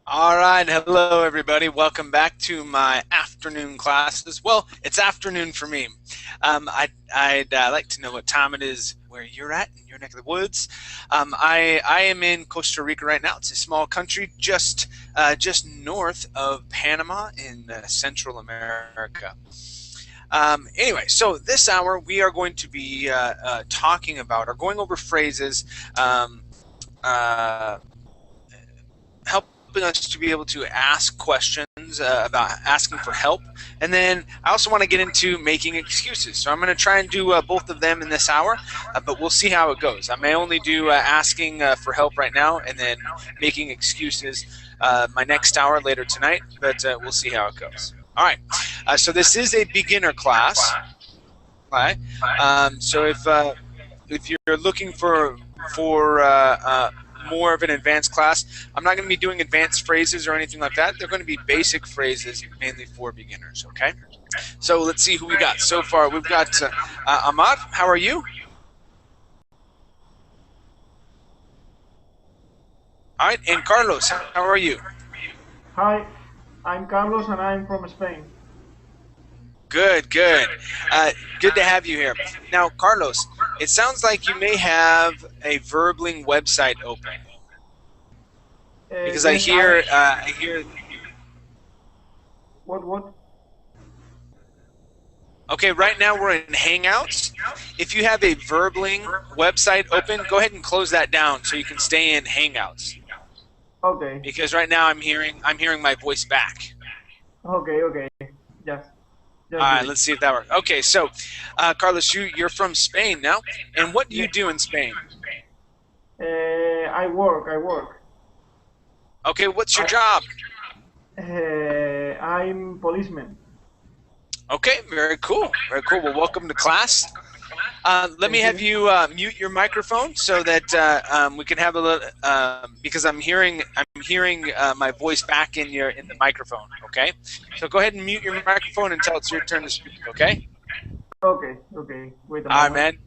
All right, hello everybody. Welcome back to my afternoon classes. Well, it's afternoon for me. I'd like to know what time it is where you're at in your neck of the woods. I am in Costa Rica right now. It's a small country just north of Panama in Central America. Anyway, so this hour we are going to be talking about or going over phrases. Helping us to be able to ask questions about asking for help, and then I also want to get into making excuses. So I'm going to try and do both of them in this hour, but we'll see how it goes. I may only do asking for help right now and then making excuses my next hour later tonight, but we'll see how it goes. All right, so this is a beginner class. All right, so if you're looking for more of an advanced class, I'm not going to be doing advanced phrases or anything like that. They're going to be basic phrases, mainly for beginners, okay? So let's see who we got so far. We've got Ahmad. How are you? All right, and Carlos, how are you? Hi, I'm Carlos and I'm from Spain. Good, good. Good to have you here. Now, Carlos, it sounds like you may have a Verbling website open. Because I hear. What? Okay, right now we're in Hangouts. If you have a Verbling website open, go ahead and close that down so you can stay in Hangouts. Okay. Because right now I'm hearing my voice back. Okay. Yes. All right, let's see if that works. Okay, so Carlos, you're from Spain now, and what do you do in Spain? I work. Okay, what's your job? I'm policeman. Okay, very cool. Very cool. Well, welcome to class. Let me have you mute your microphone so that we can have a little because I'm hearing my voice back in the microphone. Okay, so go ahead and mute your microphone until it's your turn to speak. Okay. Okay. Wait a moment. All right, man.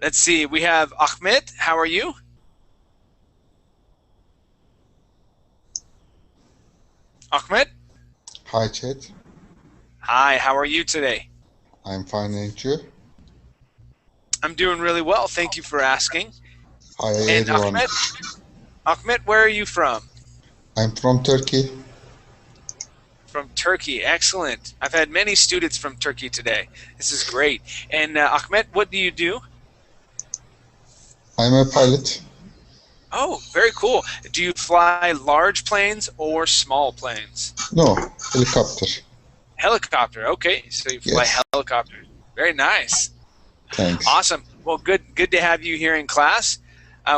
Let's see. We have Ahmed. How are you? Ahmed. Hi, Chet. Hi. How are you today? I'm fine, and you? I'm doing really well. Thank you for asking. Hi, and everyone. Ahmed, where are you from? I'm from Turkey. From Turkey. Excellent. I've had many students from Turkey today. This is great. And Ahmed, what do you do? I'm a pilot. Oh, very cool. Do you fly large planes or small planes? No, helicopter. Helicopter. Okay, so you fly helicopter. Very nice. Thanks. Awesome. Well, good to have you here in class.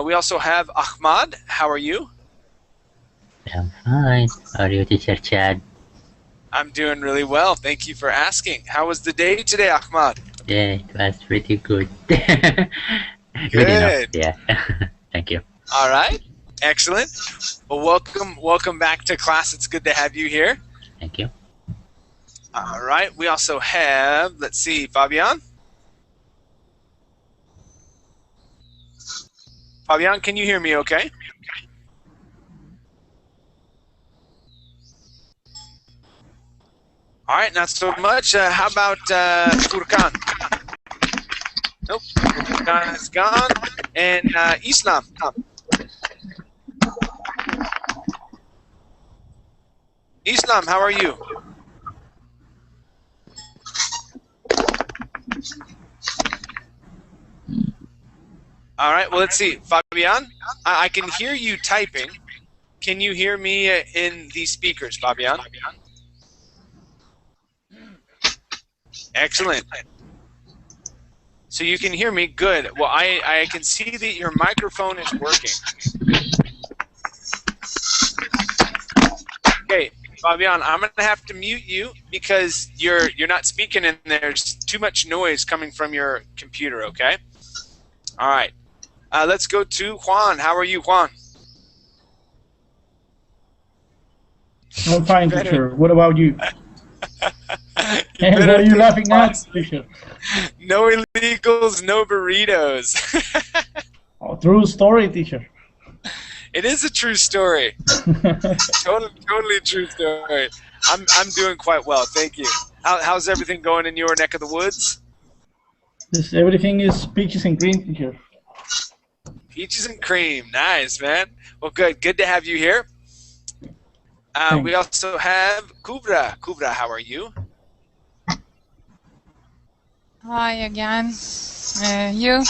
We also have Ahmad. How are you? I'm fine. How are you, Teacher Chad? I'm doing really well. Thank you for asking. How was the day today, Ahmad? Yeah, it was pretty good. Good enough. Yeah. Thank you. All right. Excellent. Well, welcome back to class. It's good to have you here. Thank you. All right. We also have, let's see, Fabian. Fabian, can you hear me okay? All right, not so much. How about Furkan? Nope, Furkan is gone. And Islam. Islam, how are you? All right, well, let's see. Fabian, I can hear you typing. Can you hear me in these speakers, Fabian? Excellent. So you can hear me? Good. Well, I can see that your microphone is working. Okay, Fabian, I'm going to have to mute you because you're not speaking and there's too much noise coming from your computer, okay? All right. Let's go to Juan. How are you, Juan? I'm fine, better- teacher. What about you? You And better what are you take laughing at, class. teacher? No illegals, no burritos. Oh, true story, teacher. It is a true story. Totally true story. I'm doing quite well, thank you. How's everything going in your neck of the woods? Everything is peaches and cream, teacher. Peaches and cream, nice, man. Well, good to have you here. We also have Kubra. Kubra, how are you? Hi again. You?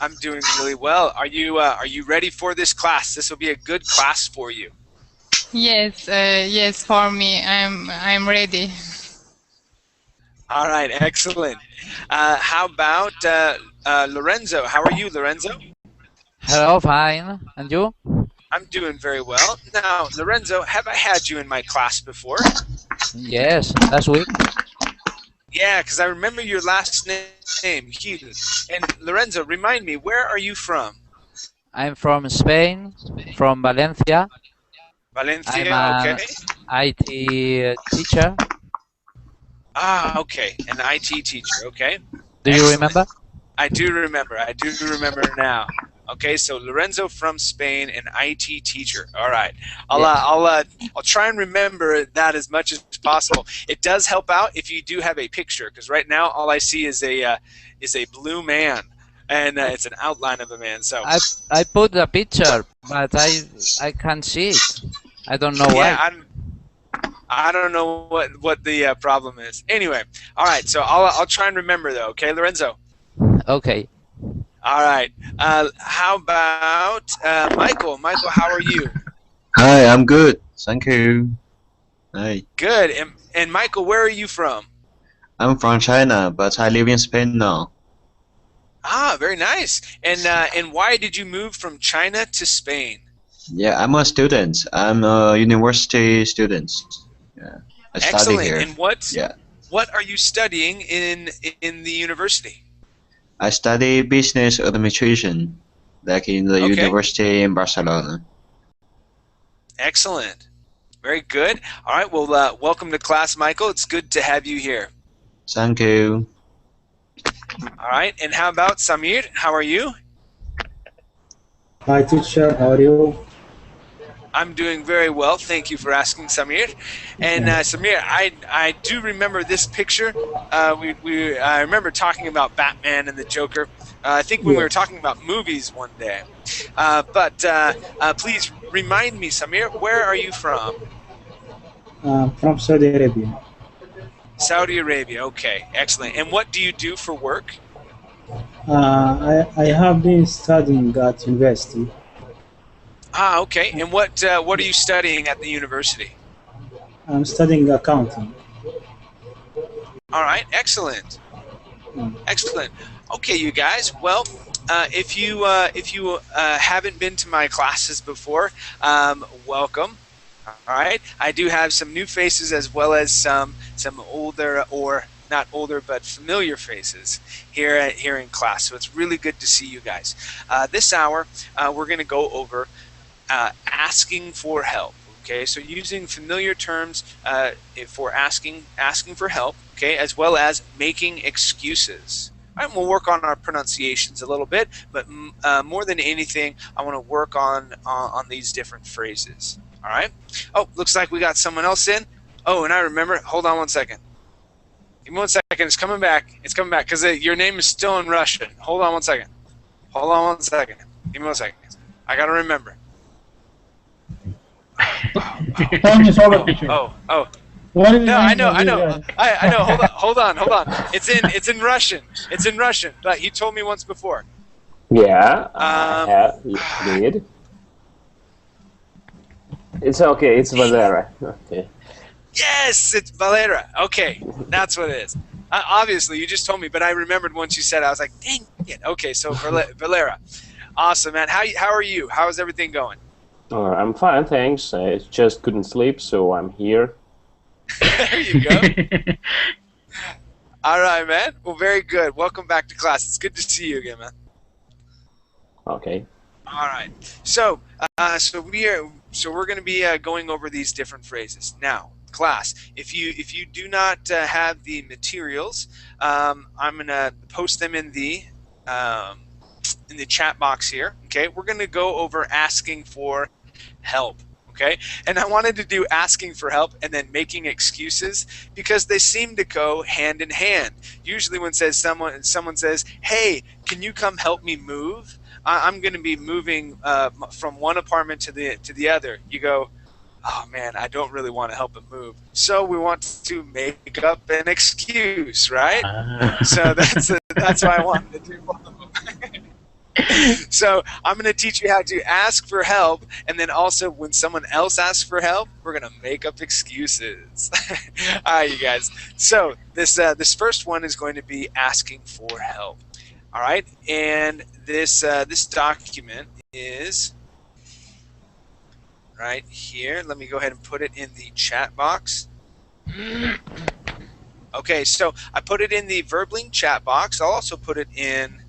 I'm doing really well. Are you ready for this class? This will be a good class for you. Yes, yes. For me, I'm ready. All right, excellent. How about Lorenzo? How are you, Lorenzo? Hello, fine. And you? I'm doing very well. Now, Lorenzo, have I had you in my class before? Yes, last week. Yeah, because I remember your last name, Gil. And Lorenzo, remind me, where are you from? I'm from Spain, from Valencia. Valencia, I'm an okay. IT teacher. Ah, okay, an IT teacher, okay. Do you Excellent. remember? I do remember now. Okay, so Lorenzo from Spain, an IT teacher. All right, I'll try and remember that as much as possible. It does help out if you do have a picture, because right now all I see is a blue man, and it's an outline of a man. So I put the picture, but I can't see it. I don't know why. yeah, I don't know what the problem is. Anyway, all right, so I'll try and remember though. Okay, Lorenzo. Okay. All right. How about Michael? Michael, how are you? Hi, I'm good. Thank you. Hi. Good. And Michael, where are you from? I'm from China, but I live in Spain now. Ah, very nice. And why did you move from China to Spain? Yeah, I'm a student. I'm a university student. Yeah, I study Excellent. here. And what Yeah, what are you studying in the university? I study business administration, like in the Okay. university in Barcelona. Excellent. Very good. All right. Well, welcome to class, Michael. It's good to have you here. Thank you. All right. And how about Samir? How are you? Hi teacher, how are you? I'm doing very well. Thank you for asking, Samir. And Samir, I do remember this picture. I remember talking about Batman and the Joker. I think when we were talking about movies one day. But please remind me, Samir, where are you from? From Saudi Arabia. Saudi Arabia. Okay, excellent. And what do you do for work? I have been studying at university. Ah, okay. And what are you studying at the university? I'm studying accounting. All right, excellent. Excellent. Okay, you guys. Well, if you haven't been to my classes before, welcome. All right. I do have some new faces as well as some older, or not older but familiar faces here in class. So it's really good to see you guys. This hour, we're going to go over asking for help. Okay, so using familiar terms for asking for help. Okay, as well as making excuses. All right, we'll work on our pronunciations a little bit, but more than anything, I want to work on these different phrases. All right. Oh, looks like we got someone else in. Oh, and I remember. Hold on one second. Give me 1 second. It's coming back. It's coming back because your name is still in Russian. Hold on 1 second. Hold on 1 second. Give me 1 second. I gotta remember. Time is over, teacher. Oh. What is No, the I name know. of I the know. guy? Hold on. It's in Russian. It's in Russian. But he told me once before. Yeah, I have did. It's okay, it's Valera. Okay. Yes, it's Valera. Okay, that's what it is. Obviously, you just told me, but I remembered once you said it. I was like, dang it. Okay, so Valera. Awesome, man. How are you? How's everything going? I'm fine, thanks. I just couldn't sleep, so I'm here. There you go. All right, man. Well, very good. Welcome back to class. It's good to see you again, man. Okay. All right. So we are so we're going to be going over these different phrases now. Class, if you do not have the materials, I'm going to post them in the chat box here. Okay, we're going to go over asking for help. Okay, and I wanted to do asking for help and then making excuses because they seem to go hand in hand. Usually when someone says, "Hey, can you come help me move? I'm going to be moving from one apartment to the other." You go, "Oh man, I don't really want to help him move." So we want to make up an excuse, right? So that's why I wanted to do both of them. So I'm going to teach you how to ask for help, and then also when someone else asks for help, we're going to make up excuses. All right, you guys. So this first one is going to be asking for help. All right, and this document is right here. Let me go ahead and put it in the chat box. Okay, so I put it in the Verbling chat box. I'll also put it in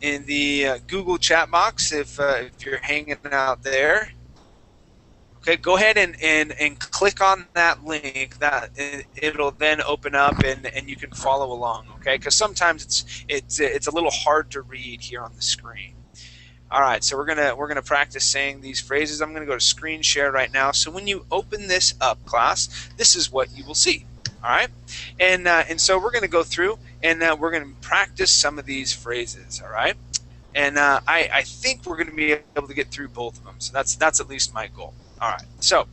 the Google chat box if you're hanging out there. Okay, go ahead and click on that link. That it'll then open up and you can follow along. Okay, because sometimes it's a little hard to read here on the screen. All right, so we're gonna practice saying these phrases. I'm gonna go to screen share right now. So when you open this up, class, this is what you will see. All right, and so we're gonna go through and we're gonna practice some of these phrases. All right, and I think we're gonna be able to get through both of them. So that's at least my goal. All right, so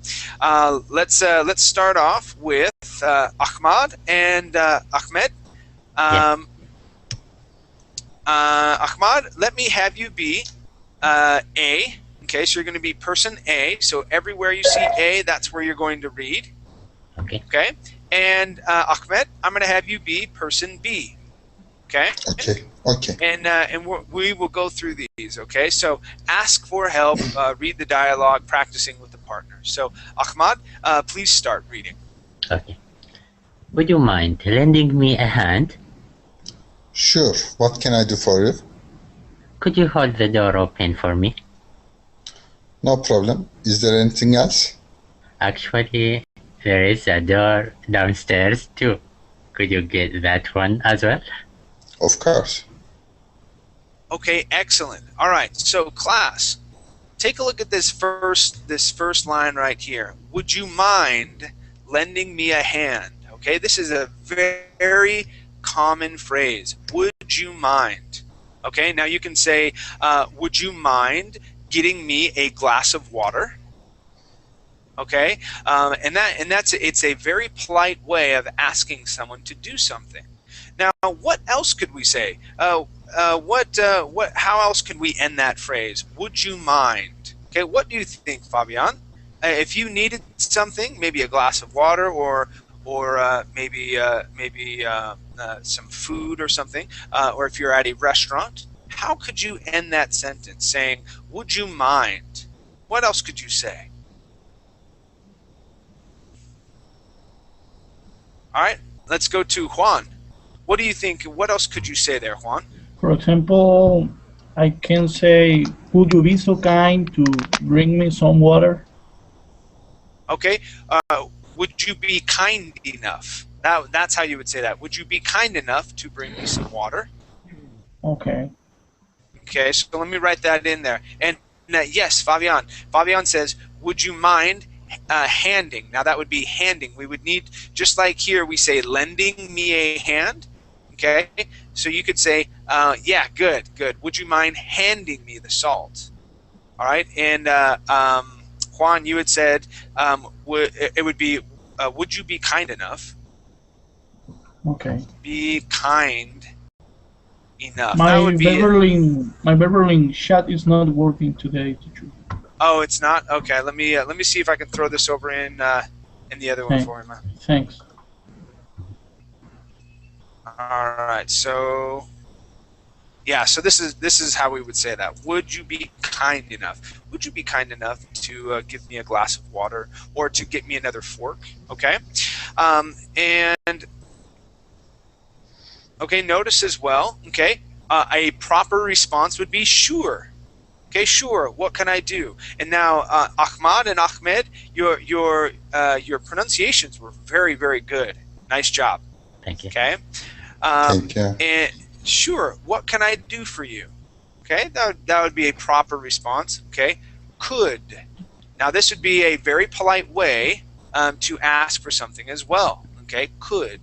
let's start off with Ahmad and Ahmed. Ahmad, let me have you be A. Okay, so you're going to be person A. So everywhere you see A, that's where you're going to read. Okay. Okay. And Ahmed, I'm going to have you be person B. Okay. Okay. Okay. And we will go through these. Okay. So ask for help. Read the dialogue. Practicing with the partner. So Ahmad, please start reading. Okay. Would you mind lending me a hand? Sure. What can I do for you? Could you hold the door open for me? No problem. Is there anything else? Actually, there is a door downstairs too. Could you get that one as well? Of course. Okay, excellent. All right, so class, take a look at this first line right here. Would you mind lending me a hand? Okay, this is a very common phrase. Would you mind? Okay, now you can say, would you mind getting me a glass of water? Okay, it's a very polite way of asking someone to do something. Now, what else could we say? How else can we end that phrase? Would you mind? Okay, what do you think, Fabian? If you needed something, maybe a glass of water or maybe some food or something, or if you're at a restaurant, how could you end that sentence saying, would you mind? What else could you say? All right, let's go to Juan. What do you think? What else could you say there, Juan? For example, I can say, would you be so kind to bring me some water? Okay, would you be kind enough? That's how you would say that. Would you be kind enough to bring me some water? Okay. Okay, so let me write that in there. And yes, Fabian. Fabian says, would you mind handing? Now that would be handing. We would need, just like here we say lending me a hand. Okay, so you could say, yeah, good. Would you mind handing me the salt? All right, and Juan, you had said it would be, would you be kind enough? Okay. Be kind enough. My that would be Beverly chat is not working today, teacher. Oh, it's not? Okay, let me see if I can throw this over in the other one for him. Thanks. All right, so yeah, so this is how we would say that. Would you be kind enough? Would you be kind enough to give me a glass of water or to get me another fork? Okay, and okay, notice as well. Okay, a proper response would be sure. Okay, sure. What can I do? And now, Ahmad and Ahmed, your pronunciations were very, very good. Nice job. Thank you. Okay. Thank you. And sure. What can I do for you? Okay, that would be a proper response. Okay, could. Now this would be a very polite way to ask for something as well. Okay, could.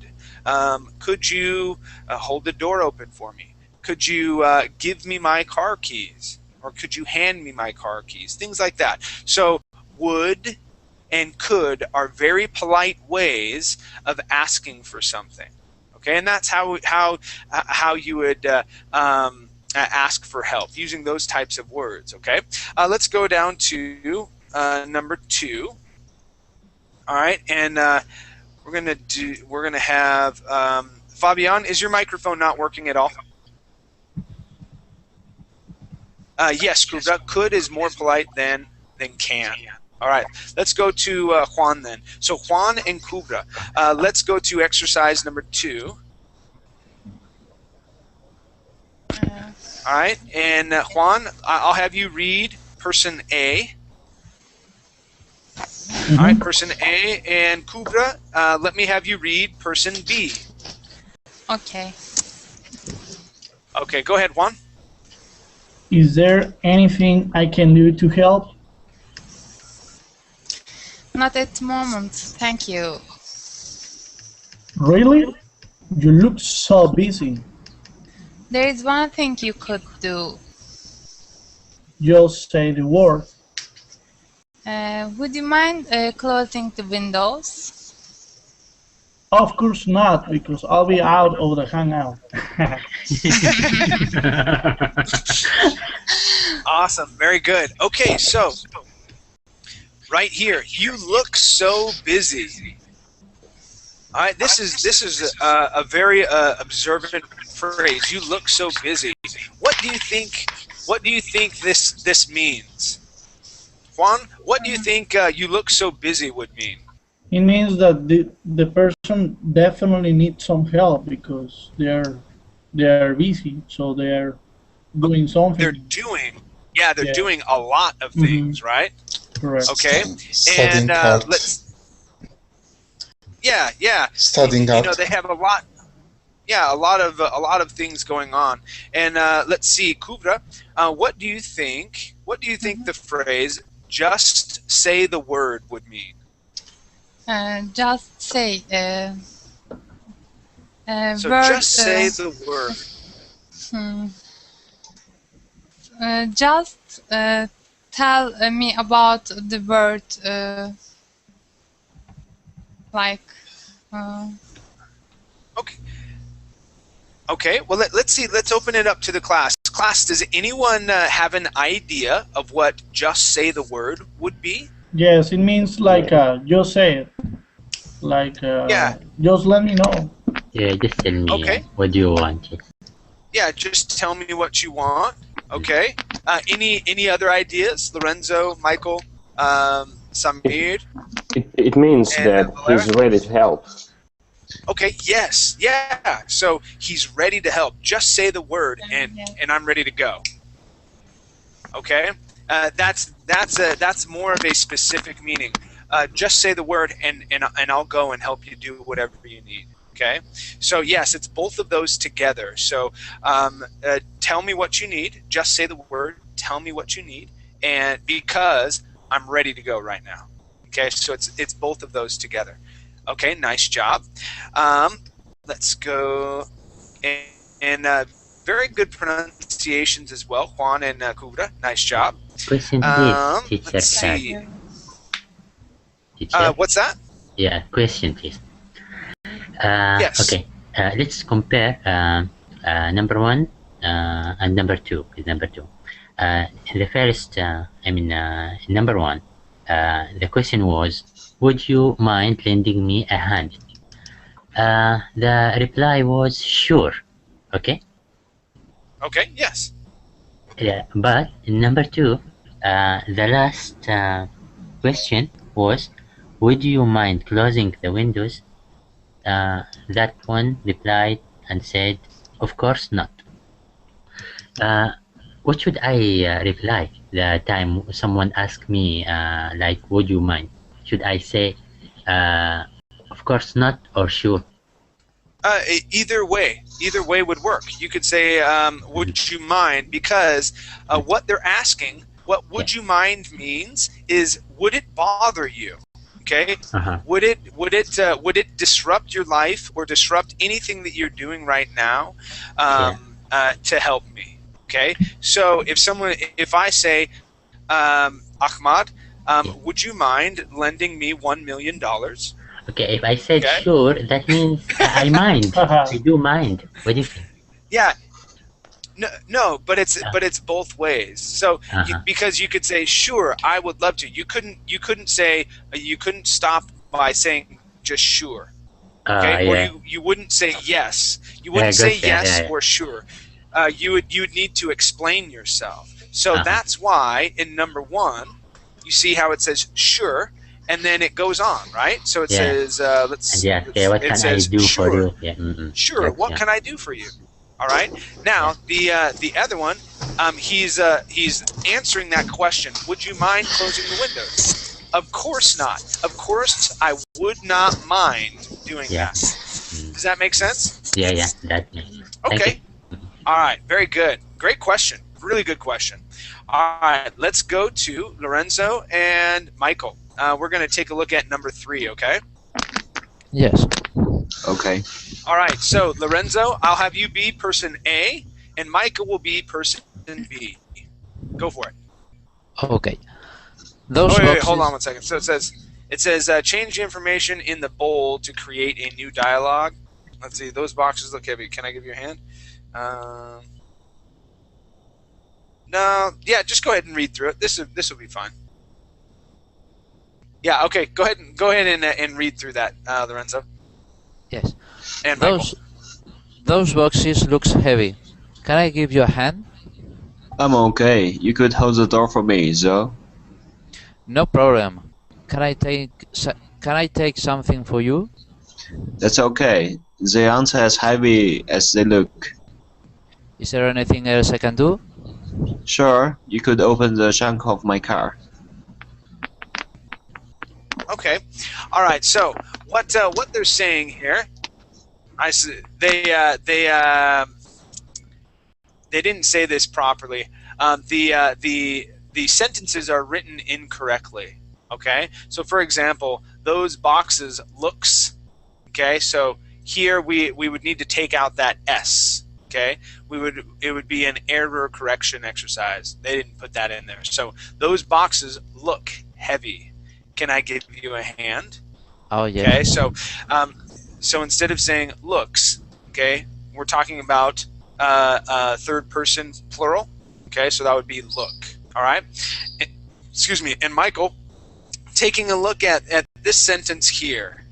Could you hold the door open for me? Could you give me my car keys? Or could you hand me my car keys? Things like that. So would and could are very polite ways of asking for something. Okay, and that's how you would ask for help, using those types of words. Okay, let's go down to number 2. All right, and we're gonna have Fabian. Is your microphone not working at all? Yes, could is more polite than can. All right, let's go to Juan then. So Juan and Kubra. Let's go to exercise number 2. All right, and Juan, I'll have you read person A. All right, person A, and Kubra, let me have you read person B. Okay. Okay, go ahead, Juan. Is there anything I can do to help? Not at the moment, thank you. Really? You look so busy. There is one thing you could do. Just say the word. Would you mind closing the windows? Of course not, because I'll be out of the hangout. Awesome, very good. Okay, so right here, you look so busy. All right, this is a very observant phrase. You look so busy. What do you think this means? Juan, what do you think you look so busy would mean? It means that the person definitely needs some help because they're busy, so they're doing something. They're doing a lot of things, right? Correct. Okay, Studying and hard. Studying you hard. know, they have a lot of things going on. And let's see, Kubra, what do you think the phrase "just say the word" would mean? Just say. So word, just say the word. Just tell me about the word. Like. Okay. Okay. Well, let's see. Let's open it up to the class. Class, does anyone have an idea of what "just say the word" would be? Yes, it means like just say it. Like just let me know. Yeah, just tell me what do you want. Yeah, just tell me what you want. Okay. Any other ideas? Lorenzo, Michael, Samir? It means that he's ready to help. Okay, yes, yeah. So he's ready to help. Just say the word, and I'm ready to go. Okay, that's more of a specific meaning. Just say the word, and I'll go and help you do whatever you need. Okay, so yes, it's both of those together. So tell me what you need. Just say the word. Tell me what you need, and because I'm ready to go right now. Okay, so it's both of those together. Okay, nice job. Let's go, and very good pronunciations as well, Juan and Kubra. Nice job. Question, please, teacher. Let's see. Teacher? What's that? Yeah, question, please. Yes. Okay, let's compare number 1 and number 2 with number 2. The first, number 1, the question was, would you mind lending me a hand? The reply was sure. Okay? Okay, yes. Yeah, but number 2, the last question was, would you mind closing the windows? That one replied and said, of course not. What should I reply? the time someone asked me, like, would you mind? Should I say, of course not, or sure? Either way would work. You could say, would you mind? Because what they're asking, what would you mind means is, would it bother you? Okay. Would it disrupt your life or disrupt anything that you're doing right now to help me? Okay. So if I say, Ahmad, would you mind lending me $1 million? Okay, if I said sure, that means I mind. I do mind. What do you think? Yeah. No, but it's both ways. So because you could say sure, I would love to. You couldn't say you couldn't stop by saying just sure. Okay, or you wouldn't say yes. You wouldn't say yes or sure. You would need to explain yourself. So that's why in number 1, you see how it says sure. And then it goes on, right? So it says, what can I do for you? Yeah. Sure, what can I do for you? All right. Now the other one, he's answering that question. Would you mind closing the windows? Of course not. Of course, I would not mind doing that. Does that make sense? Yeah, that makes sense. Okay. All right. Very good. Great question. Really good question. All right. Let's go to Lorenzo and Michael. We're going to take a look at number 3, okay? Yes. Okay. All right, so Lorenzo, I'll have you be person A, and Michael will be person B. Go for it. Okay. Wait, hold on one second. So it says change the information in the bowl to create a new dialogue. Let's see, those boxes look heavy. Can I give you a hand? No, yeah, just go ahead and read through it. This will be fine. Yeah, okay. Go ahead and read through that, Lorenzo. Yes. And Michael. Those boxes looks heavy. Can I give you a hand? I'm okay. You could hold the door for me, so. No problem. Can I take something for you? That's okay. They aren't as heavy as they look. Is there anything else I can do? Sure. You could open the trunk of my car. Okay, all right. So what they're saying here, they didn't say this properly. The sentences are written incorrectly. Okay, so for example, those boxes looks. Okay, so here we would need to take out that S. Okay, it would be an error correction exercise. They didn't put that in there. So those boxes look heavy. Can I give you a hand? Oh, yeah. Okay, so instead of saying looks, okay, we're talking about third person plural. Okay, so that would be look. All right. Excuse me. And Michael, taking a look at this sentence here.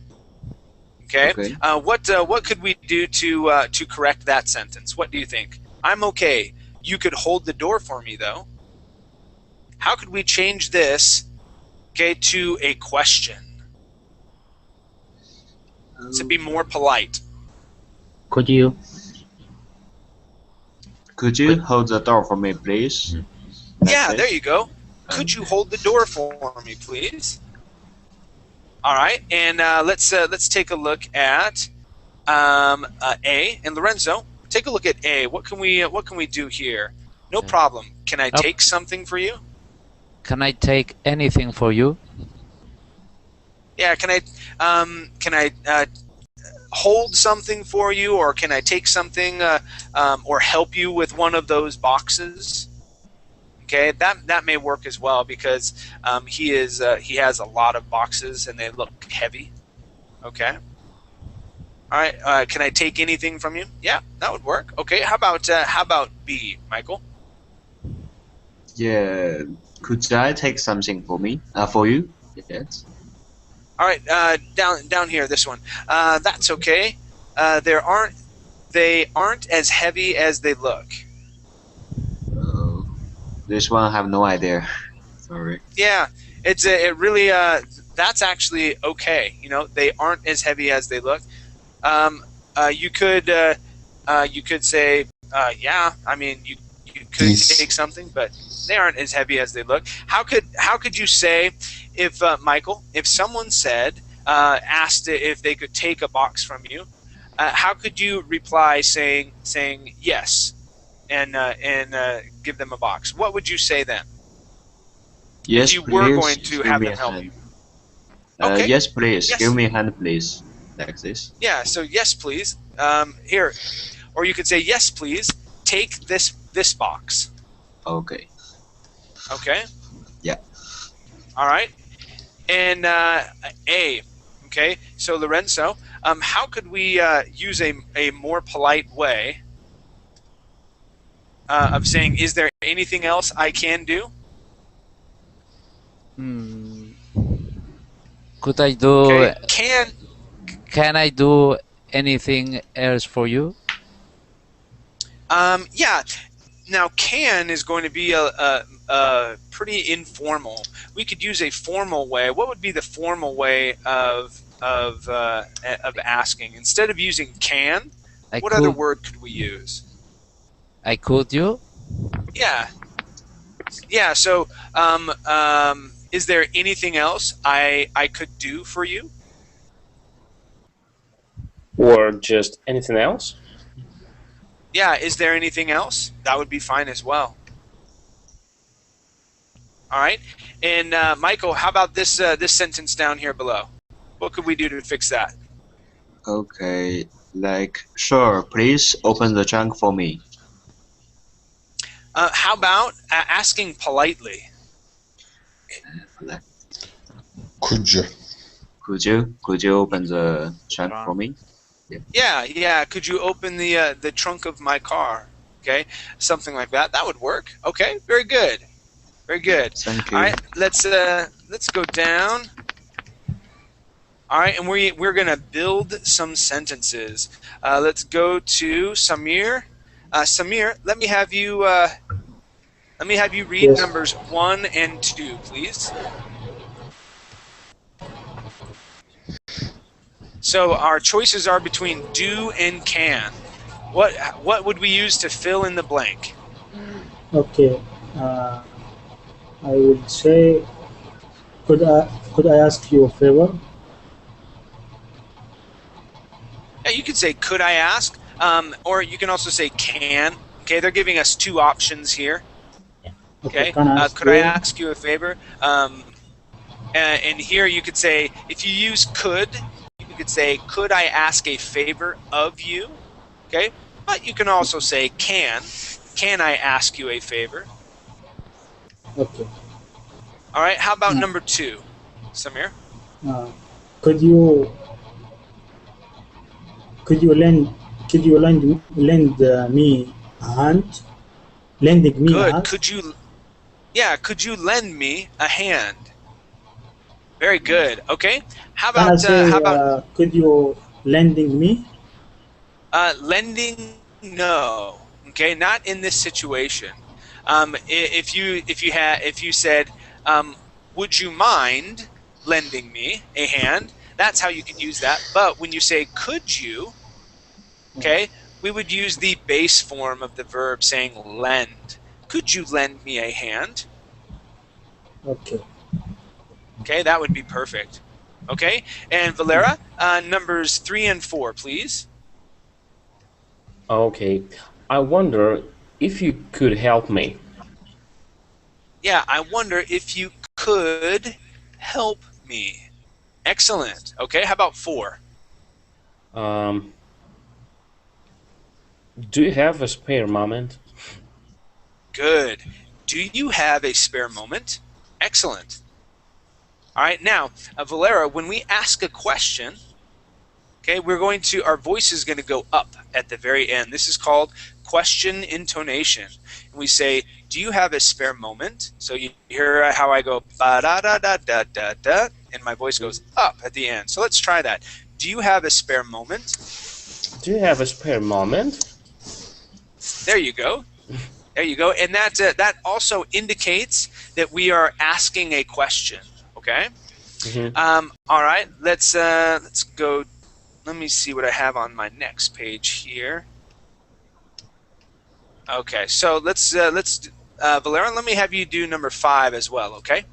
Okay. What could we do to correct that sentence? What do you think? I'm okay. You could hold the door for me, though. How could we change this? Okay, to a question. To be more polite. Could you hold the door for me, please? Yeah, there you go. Could you hold the door for me, please? All right, and let's take a look at A. And Lorenzo, take a look at A. What can we do here? No problem. Can I take something for you? Can I take anything for you? Yeah, can I hold something for you, or can I take something or help you with one of those boxes? Okay, that may work as well, because he has a lot of boxes and they look heavy. Okay. All right. Can I take anything from you? Yeah, that would work. Okay. How about B, Michael? Yeah. Could I take something for me? For you? Yes. All right. Down here, this one. That's okay. They aren't as heavy as they look. This one I have no idea. Sorry. Yeah. It really that's actually okay. You know, they aren't as heavy as they look. You could say yeah. I mean, you could These. take something, but they aren't as heavy as they look. How could you say if Michael, if someone said asked if they could take a box from you, how could you reply saying yes and give them a box? What would you say then? Yes, if you were please. going to Give have me them a help hand. you. Okay. Yes, please. Yes. Give me a hand, please. Like this. Yeah. So yes, please. Here, or you could say yes, please. Take this box. Okay. Okay. Yeah. All right. And A. Okay. So Lorenzo, how could we use a more polite way of saying, "Is there anything else I can do?" Could I do? Okay. Can I do anything else for you? Yeah. Now, can is going to be a pretty informal. We could use a formal way. What would be the formal way of asking? Instead of using can, what other word could we use? I could you? Yeah. Yeah. So, is there anything else I could do for you? Or just anything else? Yeah. Is there anything else? That would be fine as well. All right. And Michael, how about this this sentence down here below? What could we do to fix that? Okay. Like, sure, please open the trunk for me. How about asking politely? Could you? Could you open the trunk for me? Yeah. Could you open the trunk of my car? Okay, something like that. That would work. Okay, very good, very good. Thank you. All right, let's go down. All right, and we're gonna build some sentences. Let's go to Samir. Samir, let me have you read Yes. numbers 1 and 2, please. So our choices are between do and can. What would we use to fill in the blank? Okay. I would say, could I ask you a favor? Yeah, you could say could I ask, or you can also say can. Okay, they're giving us two options here. Okay, Can I ask could I you? ask you a favor? And here you could say, if you use could, you could say, could I ask a favor of you? Okay, but you can also say can I ask you a favor? Okay. All right, how about number 2, Samir? Could you lend me a hand? Lending me a Good. hand? Could you lend me a hand? Very good. Okay. How Can I about say, could you lending me? lending? No. Okay, not in this situation. If you said, would you mind lending me a hand? That's how you could use that. But when you say could you, okay, we would use the base form of the verb saying lend. Could you lend me a hand? Okay. Okay, that would be perfect. Okay, and Valera, numbers 3 and 4, please. Okay. I wonder if you could help me. Yeah, I wonder if you could help me. Excellent. Okay, how about 4? Do you have a spare moment? Good. Do you have a spare moment? Excellent. All right, now, Valera, when we ask a question, okay, our voice is going to go up at the very end. This is called question intonation. And we say, do you have a spare moment? So you hear how I go, ba-da-da-da-da-da-da, and my voice goes up at the end. So let's try that. Do you have a spare moment? Do you have a spare moment? There you go. There you go. And that also indicates that we are asking a question. Okay. Mm-hmm. All right. Let's go. Let me see what I have on my next page here. Okay, so Valerian, let me have you do number 5 as well, okay?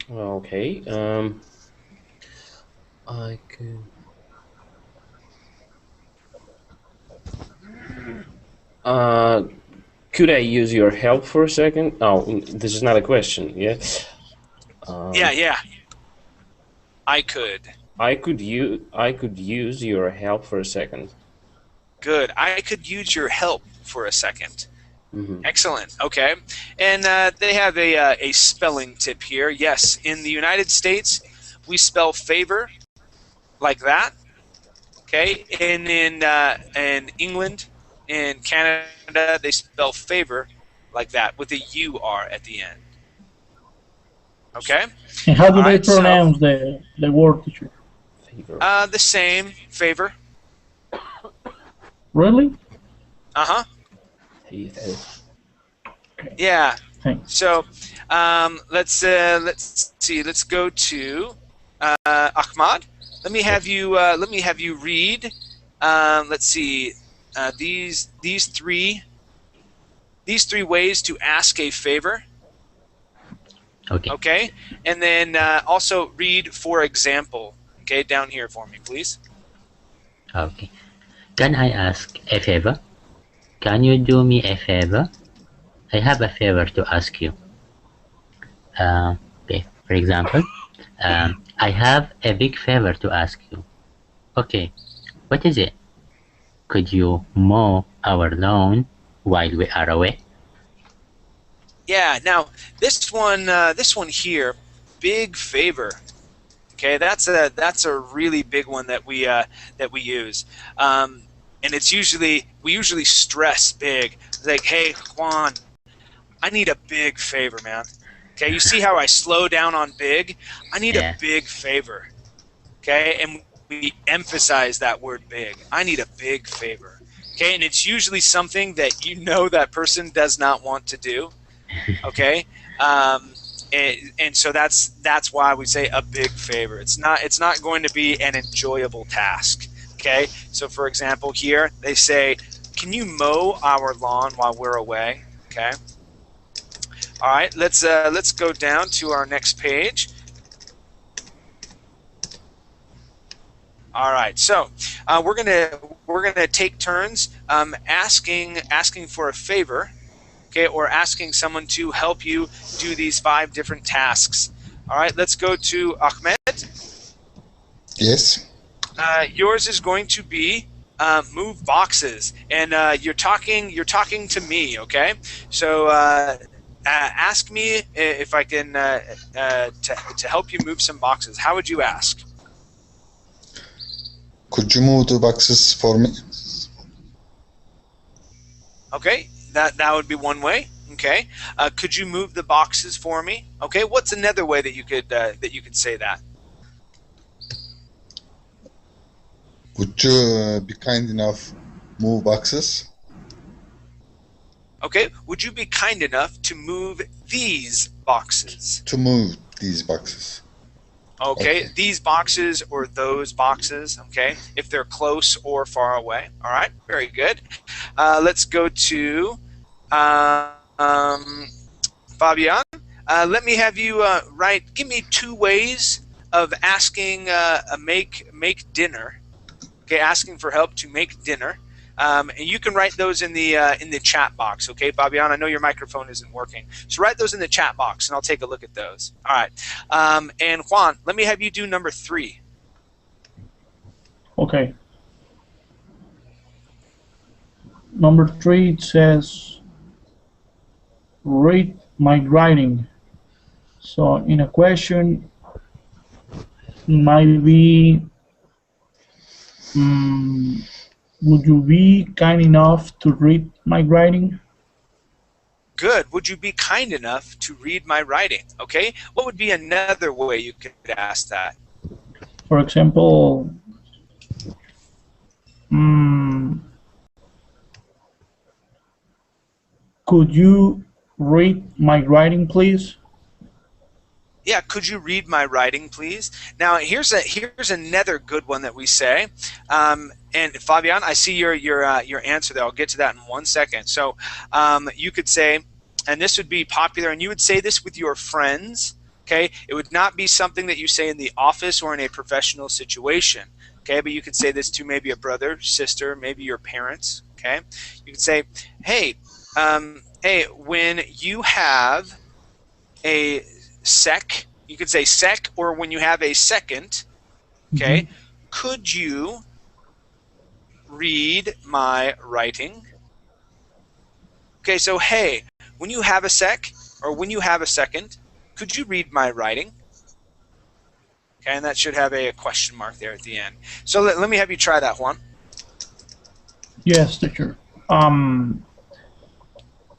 Okay. I could. Could I use your help for a second? Oh, this is not a question. Yeah. Yeah. I could. I could use your help for a second. Good. I could use your help for a second. Mm-hmm. Excellent. Okay. And they have a spelling tip here. Yes, in the United States, we spell favor like that. Okay. And in England, in Canada, they spell favor like that with a U-R at the end. Okay. And how do they Alright, so- pronounce the word, teacher? Favor. The same, favor. Really? Uh-huh. Yeah. Thanks. So, let's see. Let's go to Ahmad. Let me have you read. Let's see. These three ways to ask a favor. Okay. Okay. And then also read for example. Okay, down here for me, please. Okay. Can I ask a favor? Can you do me a favor? I have a favor to ask you. Okay, for example, I have a big favor to ask you. Okay, what is it? Could you mow our lawn while we are away? Yeah. Now this one here, big favor. Okay, that's a really big one that we use, and it's we usually stress big. Like, hey Juan, I need a big favor, man. Okay, you see how I slow down on big? I need a big favor. Okay, and we emphasize that word big. I need a big favor. Okay, and it's usually something that that person does not want to do. Okay. And so that's why we say a big favor. It's not going to be an enjoyable task. Okay. So for example, here they say, "Can you mow our lawn while we're away?" Okay. All right. Let's go down to our next page. All right. So we're gonna take turns asking for a favor. Okay, or asking someone to help you do these 5 different tasks. All right, let's go to Ahmed. Yes. Yours is going to be move boxes, and you're talking to me. Okay, so ask me if I can to help you move some boxes. How would you ask? Could you move the boxes for me? Okay. That would be one way. Okay. Could you move the boxes for me? Okay. What's another way that you could say that? Would you be kind enough move boxes? Okay. Would you be kind enough to move these boxes? To move these boxes. Okay. Okay. These boxes or those boxes. Okay. If they're close or far away. All right. Very good. Let's go to Fabian. Let me have you give me 2 ways of asking make dinner. Okay, asking for help to make dinner. And you can write those in the chat box. Okay, Fabian, I know your microphone isn't working, so write those in the chat box, and I'll take a look at those. All right. And Juan, let me have you do number 3. Okay. Number 3, it says, read my writing. So in a question, it might be, would you be kind enough to read my writing? Good. Would you be kind enough to read my writing? Okay. What would be another way you could ask that? For example, could you read my writing, please? Yeah, could you read my writing, please? Now, here's another good one that we say. And Fabian, I see your answer there. I'll get to that in 1 second. So you could say, and this would be popular, and you would say this with your friends. Okay, it would not be something that you say in the office or in a professional situation. Okay, but you could say this to maybe a brother, sister, maybe your parents. Okay, you could say, hey, hey, when you have a sec, you could say sec, or when you have a second, okay, could you read my writing? Okay, so hey, when you have a sec, or when you have a second, could you read my writing? Okay, and that should have a question mark there at the end. So let me have you try that one. Yes, teacher.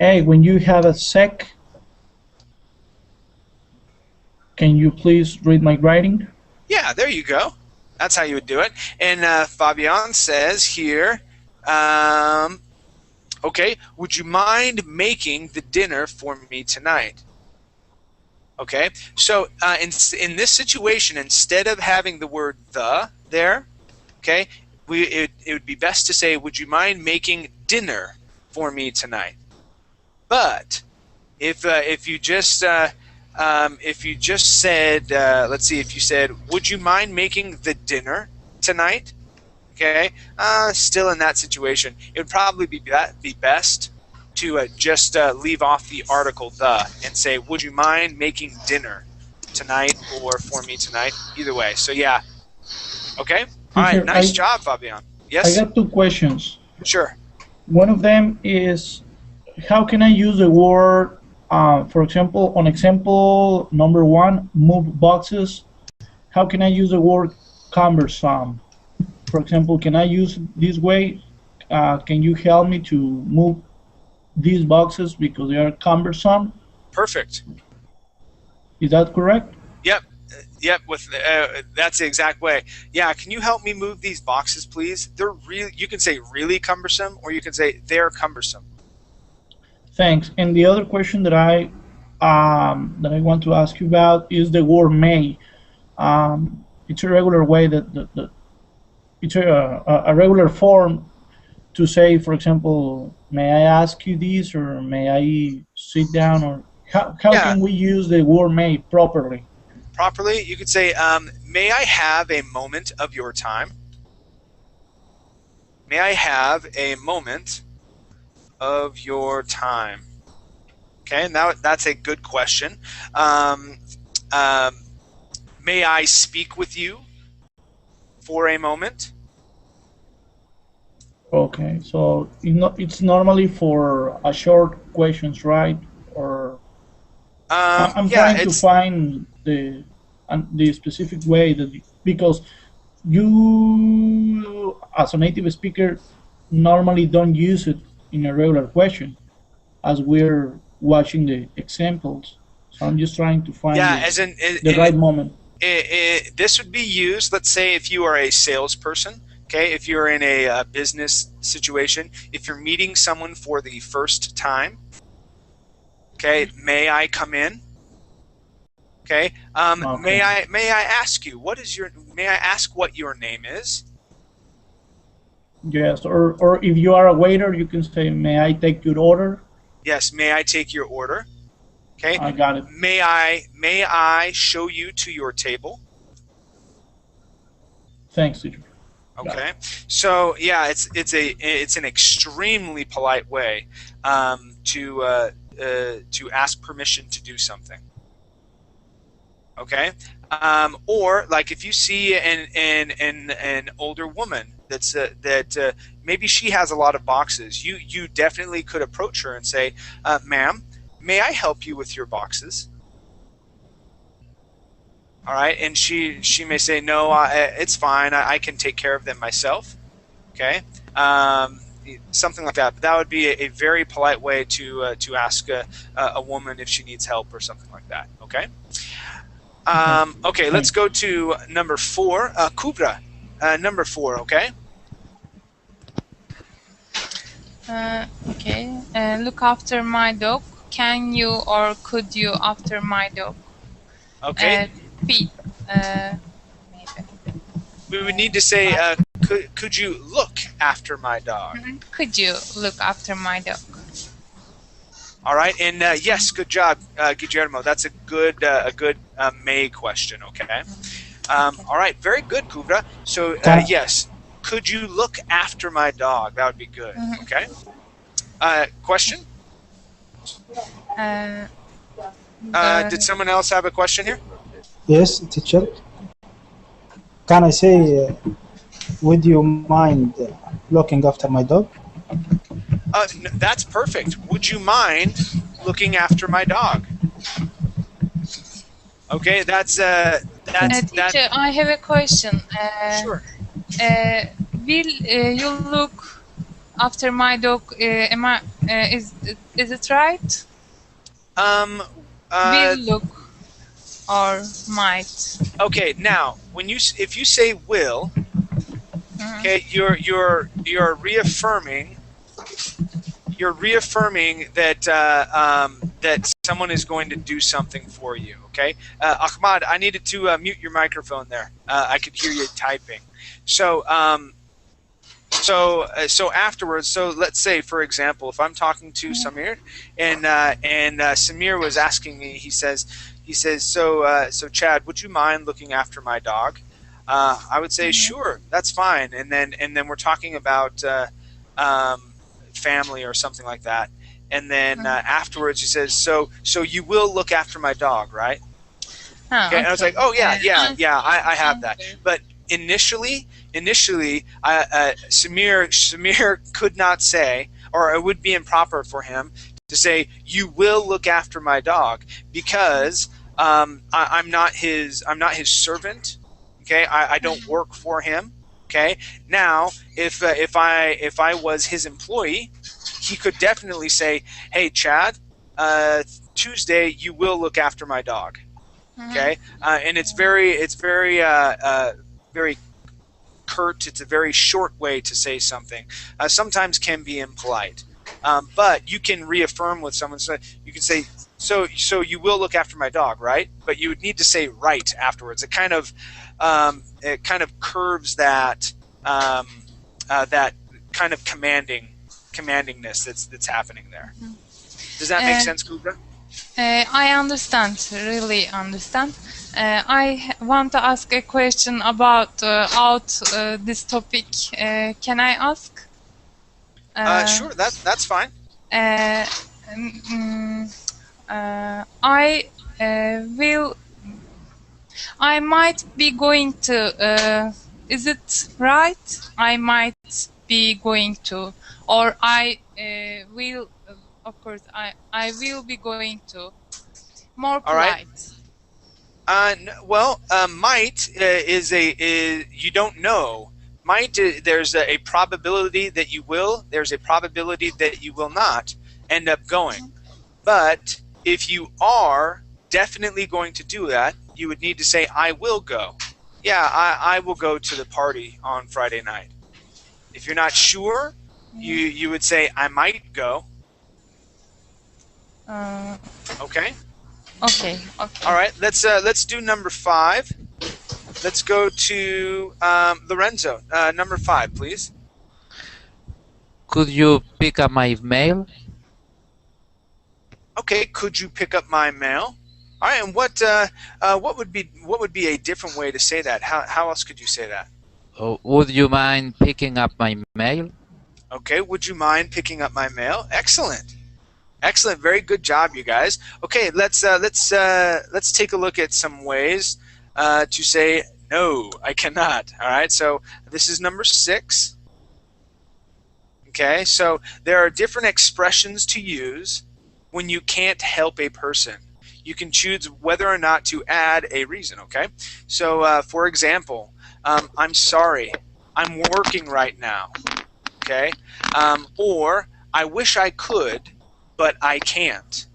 Hey, when you have a sec, can you please read my writing? Yeah, there you go. That's how you would do it. And Fabian says here, okay, would you mind making the dinner for me tonight? Okay, so in this situation, instead of having the word the there, okay, it would be best to say, would you mind making dinner for me tonight? But if you just said, let's see, if you said, would you mind making the dinner tonight? Okay, still in that situation, it would probably be best to just leave off the article the and say, would you mind making dinner tonight or for me tonight? Either way. So yeah. Okay. All right. Nice job, Fabian. Yes. I got 2 questions. Sure. One of them is, how can I use the word, for example, on example number 1, move boxes? How can I use the word cumbersome? For example, can I use this way? Can you help me to move these boxes because they are cumbersome? Perfect. Is that correct? Yep. Yep. With that's the exact way. Yeah. Can you help me move these boxes, please? They're really. You can say really cumbersome, or you can say they're cumbersome. Thanks. And the other question that I want to ask you about is the word may. It's a regular way that it's a regular form to say, for example, may I ask you this, or may I sit down, or how can we use the word may properly? Properly, you could say, may I have a moment of your time? May I have a moment of your time? Okay, now that's a good question. May I speak with you for a moment? Okay, so it's normally for a short questions, right? Or I'm trying to find the specific way that, because you as a native speaker normally don't use it in a regular question as we're watching the examples. So I'm just trying to find the right moment. This would be used, let's say, if you are a salesperson. Okay, if you're in a business situation, if you're meeting someone for the first time, okay, may I come in? Okay, may I ask you, may I ask what your name is? Yes, or if you are a waiter, you can say, may I take your order? Yes, may I take your order? Okay, I got it. May I show you to your table? Thanks, teacher. Okay, so yeah, it's an extremely polite way to ask permission to do something. Okay, or like if you see an older woman that maybe she has a lot of boxes, you definitely could approach her and say, "Ma'am, may I help you with your boxes?" All right, and she may say, no, it's fine. I can take care of them myself. Okay, something like that. But that would be a very polite way to ask a woman if she needs help or something like that. Okay. Okay, let's go to number 4. Kubra, number 4. Okay. Okay. Look after my dog. Can you or could you after my dog? Okay. Feed. We would need to say, could you look after my dog? Could you look after my dog? All right, and yes, good job, Guillermo. That's a good may question. Okay. All right, very good, Kubra. So yes, could you look after my dog? That would be good. Okay. Question? Did someone else have a question here? Yes, teacher. Can I say, would you mind looking after my dog? That's perfect. Would you mind looking after my dog? Okay, teacher, I have a question. Sure. Will you look after my dog? Is it right? Will look or might. Okay, now if you say will, okay, you're reaffirming that that someone is going to do something for you. Okay, Ahmad, I needed to mute your microphone there. I could hear you typing. So so afterwards, so let's say, for example, if I'm talking to Samir, and Samir was asking me, he says, so Chad, would you mind looking after my dog? I would say, sure, that's fine. And then we're talking about family or something like that. And then afterwards, he says, so you will look after my dog, right? Okay. And I was like, oh yeah, I have that. But initially, Samir could not say, or it would be improper for him to say, you will look after my dog, because I'm not his servant. Okay, I don't work for him. Okay, now if I was his employee, he could definitely say, hey Chad, Tuesday you will look after my dog. Okay, and it's very curt. It's a very short way to say something. Sometimes can be impolite, but you can reaffirm with someone. So you can say, so you will look after my dog, right? But you would need to say right afterwards. It kind of curves that that kind of commandingness that's happening there. Does that make sense, Kubra? I understand, really understand. I want to ask a question about this topic. Can I ask? Sure, that's fine. I might be going to. Is it right? I might be going to, or I will. Of course, I will be going to. More polite. All right. Well, might is you don't know. Might, there's a probability that you will. There's a probability that you will not end up going. But if you are definitely going to do that, you would need to say, I will go. Yeah, I will go to the party on Friday night. If you're not sure, you would say, I might go. Okay. Okay. All right. Let's do number 5. Let's go to Lorenzo. Number 5, please. Could you pick up my mail? Okay. Could you pick up my mail? All right. And what would be a different way to say that? How else could you say that? Would you mind picking up my mail? Okay. Would you mind picking up my mail? Excellent. Excellent. Very good job, you guys. Okay, let's take a look at some ways to say no, I cannot. All right, so this is number 6. Okay, so there are different expressions to use when you can't help a person. You can choose whether or not to add a reason. Okay, so for example, I'm sorry, I'm working right now. Okay, or I wish I could, but I can't.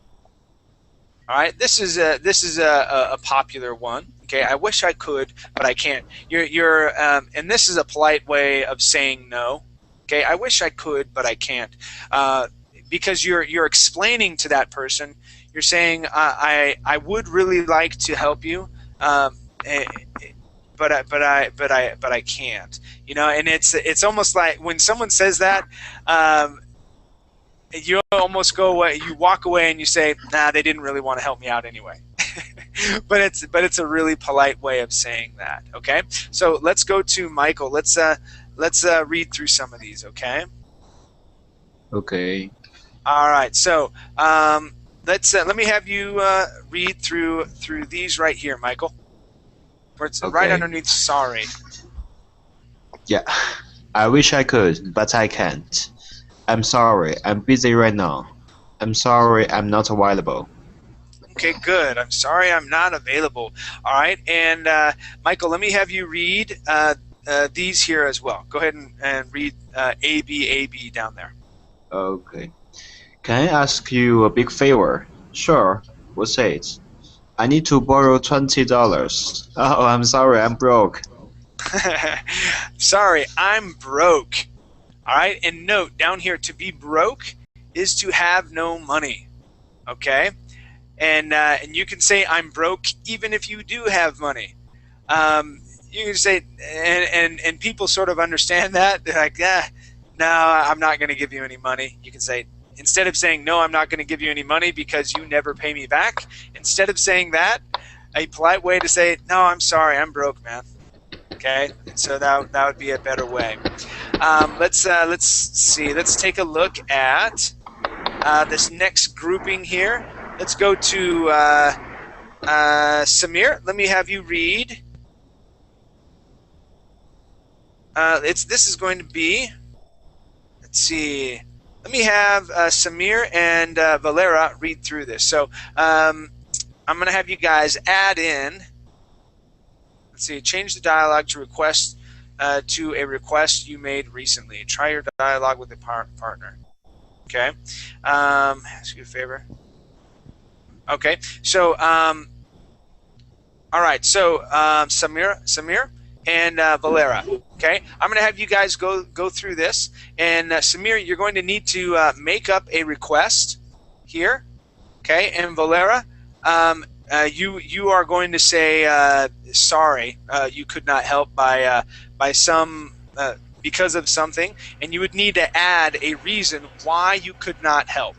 All right, this is a popular one. Okay, I wish I could, but I can't. And this is a polite way of saying no. Okay, I wish I could, but I can't, because you're explaining to that person You're saying, I would really like to help you, but I can't. You know, and it's almost like when someone says that, you almost go away, you walk away and you say, nah, they didn't really want to help me out anyway. but it's a really polite way of saying that. Okay, so let's go to Michael. Let's read through some of these. Okay. Okay. All right. So let me have you read through these right here, Michael. Where it's right underneath sorry. Yeah. I wish I could, but I can't. I'm sorry. I'm busy right now. I'm sorry. I'm not available. Okay, good. I'm sorry I'm not available. All right, and Michael, let me have you read these here as well. Go ahead and read A, B down there. Okay. Can I ask you a big favor? Sure. What's it? I need to borrow $20. Oh, I'm sorry. I'm broke. Sorry, I'm broke. All right, and note down here, to be broke is to have no money. Okay. And you can say I'm broke even if you do have money. You can say, and people sort of understand that. They're like, no, I'm not going to give you any money. You can say, instead of saying, no, I'm not going to give you any money because you never pay me back, instead of saying that, a polite way to say, no, I'm sorry, I'm broke, man. Okay, so that would be a better way. Let's see. Let's take a look at this next grouping here. Let's go to Samir. Let me have you read. This is going to be. Let's see. Let me have Samir and Valera read through this. So I'm going to have you guys add in. Let's see. Change the dialogue to request to a request you made recently. Try your dialogue with a partner. Okay. Ask you a favor. Okay, so all right, so Samir and Valera. Okay, I'm going to have you guys go through this, and Samir, you're going to need to make up a request here. Okay, and Valera, you are going to say sorry, you could not help by some because of something, and you would need to add a reason why you could not help.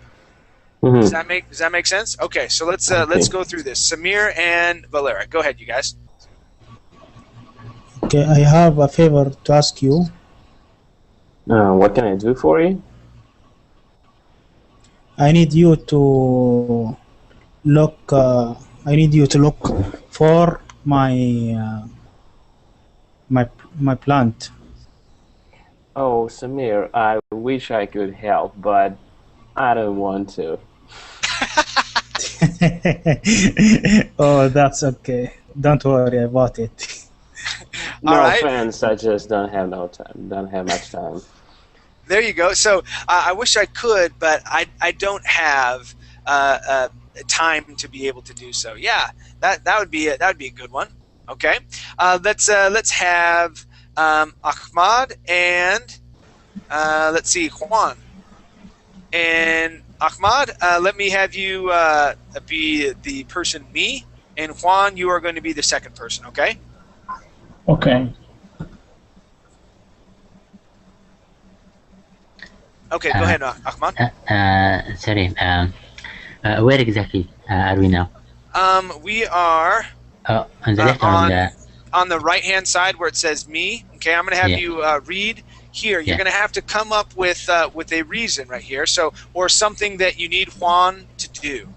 Does that make sense? Okay, so let's go through this. Samir and Valera, go ahead, you guys. Okay, I have a favor to ask you. What can I do for you? I need you to look. I need you to look for my my plant. Oh, Samir, I wish I could help, but I don't want to. Oh, that's okay. Don't worry about it. No offense, I just don't have much time. There you go. So I wish I could, but I don't have time to be able to do so. Yeah, that would be a good one. Okay, let's have Ahmad and let's see, Juan. And Ahmad, let me have you be the person me, and Juan, you are going to be the second person, okay? Okay. Okay, go ahead, Ahmad. Sorry, where exactly are we now? We are on the left or on the right-hand side where it says me. Okay, I'm going to have you read here. You're going to have to come up with a reason right here, or something that you need Juan to do.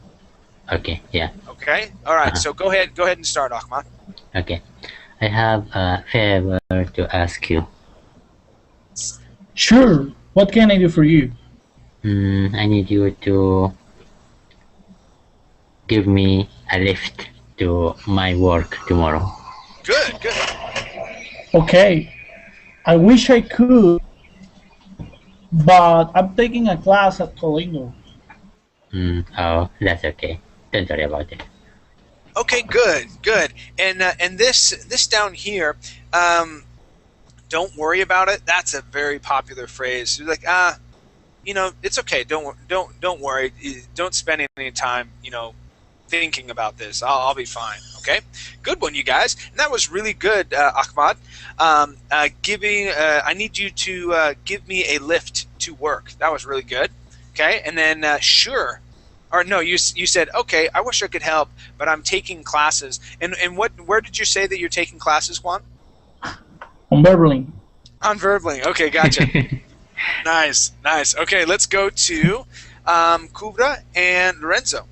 Okay, yeah. Okay, all right. So go ahead and start, Ahmad. Okay, I have a favor to ask you. Sure. What can I do for you? I need you to give me a lift to my work tomorrow. Good. Okay. I wish I could, but I'm taking a class at Colingo. Oh, that's okay. Don't worry about it. Okay, good. And this down here, don't worry about it. That's a very popular phrase. You're like, it's okay. Don't worry. Don't spend any time, thinking about this. I'll be fine. Okay, good one, you guys. And that was really good, Ahmad. I need you to give me a lift to work. That was really good. Okay, and then sure, or no, you said okay. I wish I could help, but I'm taking classes. And where did you say that you're taking classes, Juan? On Beverly. On Verbling. Okay, gotcha. Nice. Okay, let's go to Kubra and Lorenzo.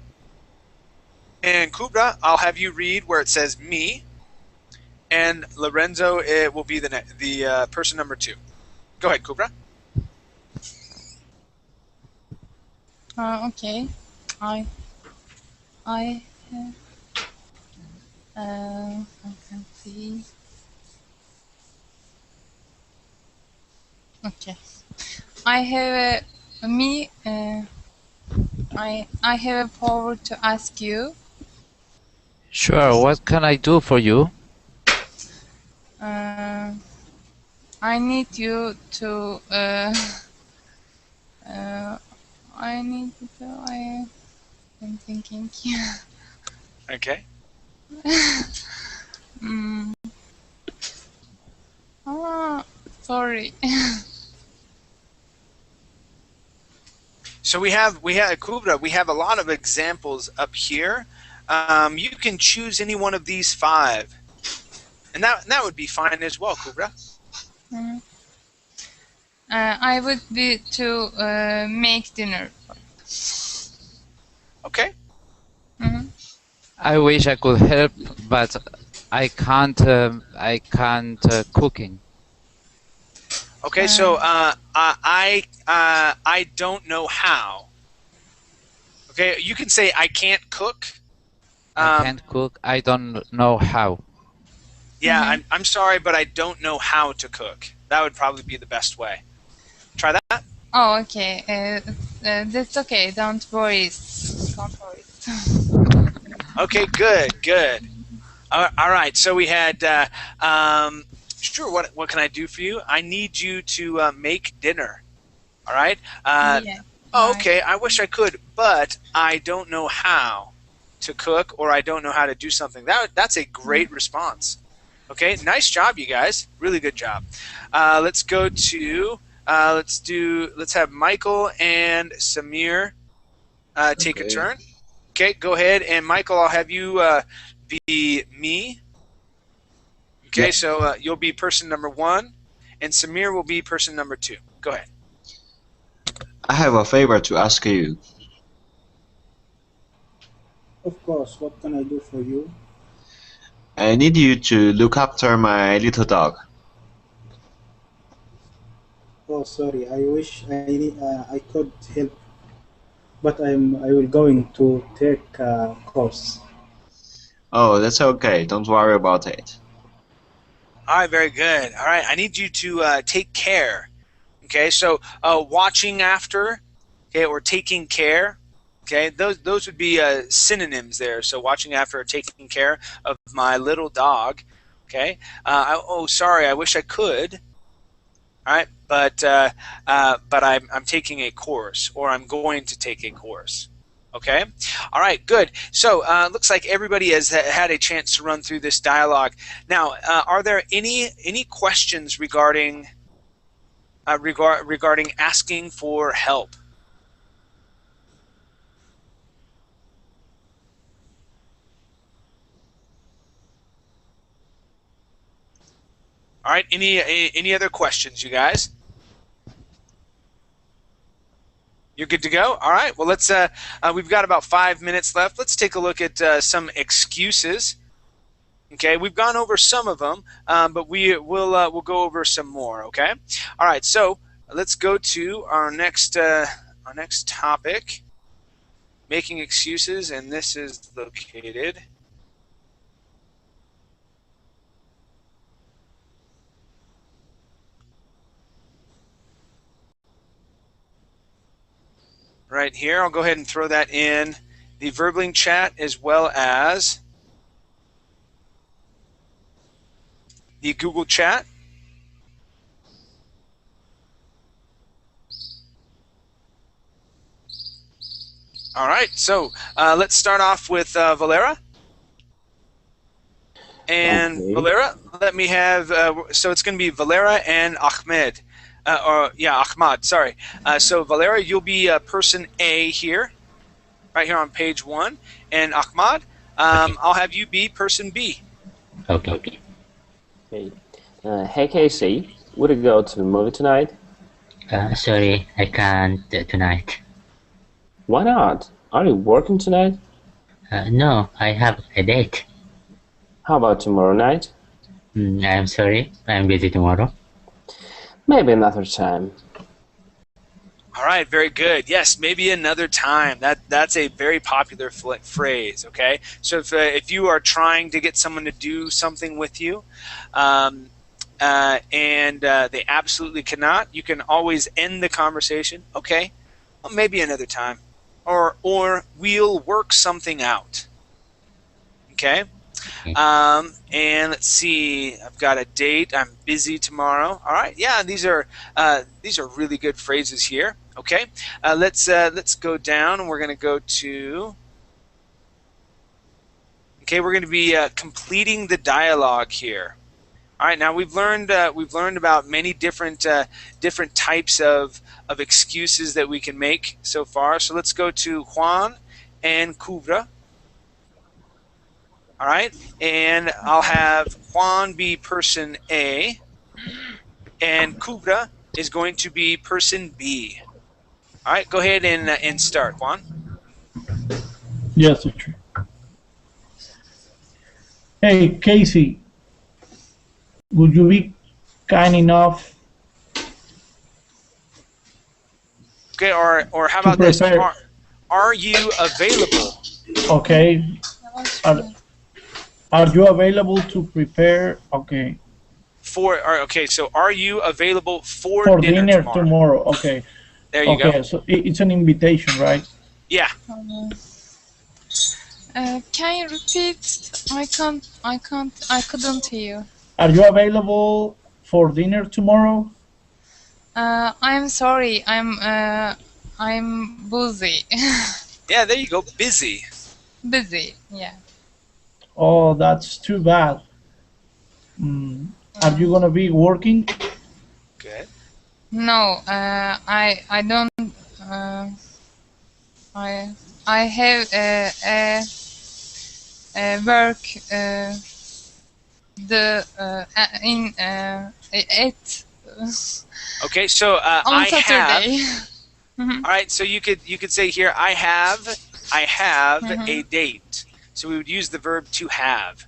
And Kubra, I'll have you read where it says me, and Lorenzo, it will be the person number 2. Go ahead, Kubra. Okay. I can see. Okay. I have I have a power to ask you. Sure, what can I do for you? I need you to I'm thinking. Okay. Sorry. So we have Kubra. We have a lot of examples up here. You can choose any one of these 5, and that would be fine as well, Kubra. I would be to make dinner. Okay. I wish I could help, but I can't. I can't cooking. Okay, so I don't know how. Okay, you can say I can't cook. I can't cook. I don't know how. Yeah, I'm sorry, but I don't know how to cook. That would probably be the best way. Try that. Oh, okay. That's okay. Don't worry. Don't worry. Okay, good. All right, so we had. Sure. What can I do for you? I need you to make dinner. All right. Yeah. Oh, okay. I wish I could, but I don't know how to cook, or I don't know how to do something. That's a great response. Okay. Nice job, you guys. Really good job. Let's go to. Let's have Michael and Samir take a turn. Okay. Go ahead, and Michael, I'll have you be me. Okay, so you'll be person number 1, and Samir will be person number 2. Go ahead. I have a favor to ask you. Of course, what can I do for you? I need you to look after my little dog. Oh, sorry. I wish I could help, but I will going to take a course. Oh, that's okay. Don't worry about it. All right, very good. All right, I need you to take care. Okay, so watching after, okay, or taking care. Okay, those would be synonyms there. So watching after or taking care of my little dog. Okay. Sorry, I wish I could. All right, but I'm taking a course, or I'm going to take a course. Okay. All right. Good. So looks like everybody has had a chance to run through this dialogue. Now, are there any questions regarding regarding asking for help? All right. Any other questions, you guys? You're good to go? All right. Well, let's. We've got about 5 minutes left. Let's take a look at some excuses. Okay, we've gone over some of them, but we'll go over some more. Okay. All right. So let's go to our next topic, making excuses, and this is located. Right here. I'll go ahead and throw that in the Verbling chat as well as the Google chat. All right, so let's start off with Valera. And Okay. Valera, let me have, so it's going to be Valera and Ahmed. Ahmad, sorry. So Valera, you'll be person A here, right here on page 1. And Ahmad, I'll have you be person B. Okay. Okay. Hey Casey, would you go to the movie tonight? Sorry, I can't tonight. Why not? Are you working tonight? No, I have a date. How about tomorrow night? I'm sorry, I'm busy tomorrow. Maybe another time. All right, very good. Yes, maybe another time. That's a very popular phrase. Okay, so if you are trying to get someone to do something with you, and they absolutely cannot, you can always end the conversation. Okay, well, maybe another time, or we'll work something out. Okay. And let's see. I've got a date. I'm busy tomorrow. All right. Yeah, these are really good phrases here. Okay. Let's go down, and we're going to go to. Okay, we're going to be completing the dialogue here. All right. Now we've learned about many different types of excuses that we can make so far. So let's go to Juan and Kubra. All right, and I'll have Juan be person A, and Kubra is going to be person B. All right, go ahead and start, Juan. Yes, teacher. Hey, Casey, would you be kind enough? Okay, or how about this? Are you available? Okay. Are you available to prepare? Okay. So are you available for dinner tomorrow? Okay. There you go. Okay, so it's an invitation, right? Yeah. Can you repeat? I couldn't hear. Are you available for dinner tomorrow? I'm sorry. I'm busy. Yeah, there you go. Busy. Busy. Yeah. Oh, that's too bad. Are you gonna be working? Good. No, I don't. I have a work at. Okay, so on I Saturday. have. All right, so you could say here I have a date. So we would use the verb to have.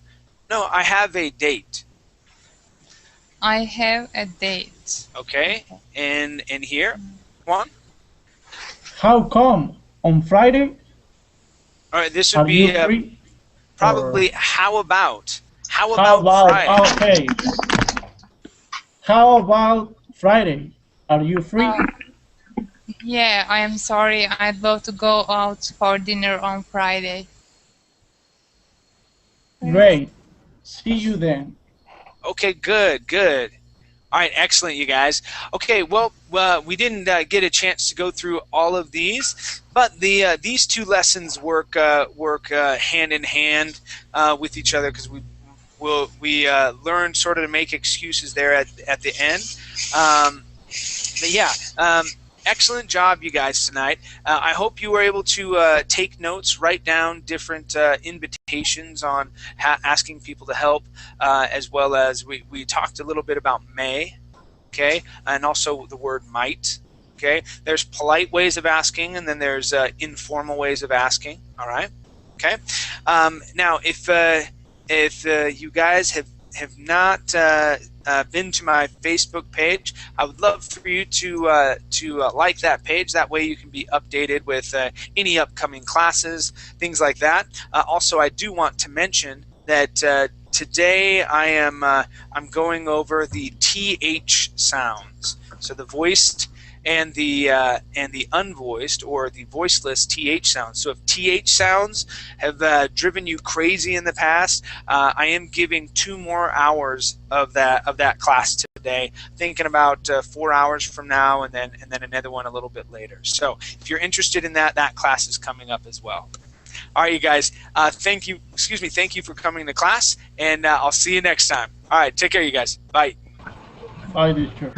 No, I have a date. I have a date. Okay, and here, Juan? How come? On Friday? All right, this would be probably how about? How about Friday? Okay. How about Friday? Are you free? Yeah, I am sorry. I'd love to go out for dinner on Friday. Great. See you then. Okay, good. All right, excellent, you guys. Okay, well, we didn't get a chance to go through all of these, but these two lessons work hand in hand with each other because we learn sort of to make excuses there at the end. But yeah. Excellent job, you guys, tonight. I hope you were able to take notes, write down different invitations on asking people to help, as well as we talked a little bit about may, okay, and also the word might, okay. There's polite ways of asking, and then there's informal ways of asking, all right, okay. Now, if you guys have not been to my Facebook page, I would love for you to like that page. That way you can be updated with any upcoming classes, things like that. Also, I do want to mention that today I'm going over the TH sounds. So the voiced and the unvoiced or the voiceless TH sounds. So if TH sounds have driven you crazy in the past, I am giving 2 more hours of that class today. Thinking about 4 hours from now, and then another one a little bit later. So if you're interested in that class is coming up as well. All right, you guys. Thank you. Excuse me. Thank you for coming to class, and I'll see you next time. All right. Take care, you guys. Bye. Bye, teacher.